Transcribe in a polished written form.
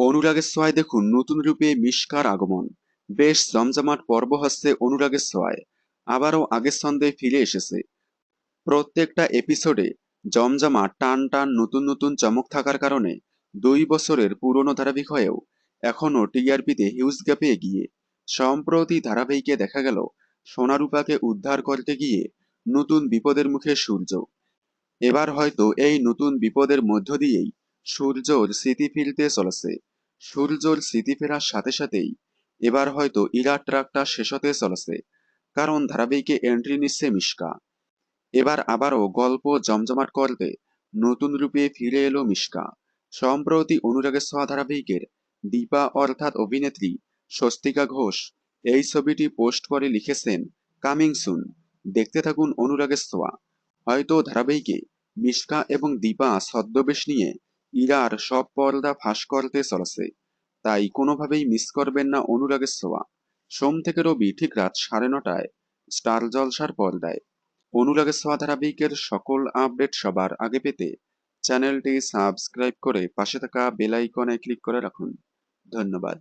অনুরাগের ছোঁয়ায় দেখুন নতুন রূপে মিশকার আগমন। বেশ জমজমাট পর্ব হচ্ছে অনুরাগের ছোঁয়ায়। আবারও আগের ছন্দে ফিরে এসেছে। প্রত্যেকটা এপিসোডে জমজমাট টান টান নতুন নতুন চমক থাকার কারণে 2 বছরের পুরনো ধারাবাহিক হয়েও এখনও টিআরপিতে হিউজ গ্যাপে এগিয়ে। সম্প্রতি ধারাবাহিকে দেখা গেল সোনারূপাকে উদ্ধার করতে গিয়ে নতুন বিপদের মুখে সূর্য। এবার হয়তো এই নতুন বিপদের মধ্য দিয়েই সূর্যর স্মৃতি ফিরতে চলেছে। সূর্যর স্মৃতি ফেরার সাথে সাথেই এবার হয়তো ইরা ট্রাকটা শেষ হতে চলেছে, কারণ ধারাবাহিকে এন্ট্রি নিচ্ছে মিশকা। এবার আবারও গল্প জমজমাট করতে নতুন রূপে ফিরে এলো মিশকা। সম্প্রতি অনুরাগের ছোঁয়া ধারাবাহিকের দীপা অর্থাৎ অভিনেত্রী স্বস্তিকা ঘোষ এই ছবিটি পোস্ট করে লিখেছেন, কামিং সুন, দেখতে থাকুন অনুরাগের ছোঁয়া। হয়তো ধারাবাহিকে মিশকা এবং দীপা ছদ্মবেশ নিয়ে ইরার সব পর্দা ফাঁস করতে চলেছে। তাই কোনোভাবেই মিস করবেন না অনুরাগের ছোঁয়া। সোম থেকে রবি ঠিক রাত 9:30টায় স্টার জলসার পর্দায়। অনুরাগের ছোঁয়া ধারাবাহিকের সকল আপডেট সবার আগে পেতে চ্যানেলটি সাবস্ক্রাইব করে পাশে থাকা বেল আইকনে ক্লিক করে রাখুন। ধন্যবাদ।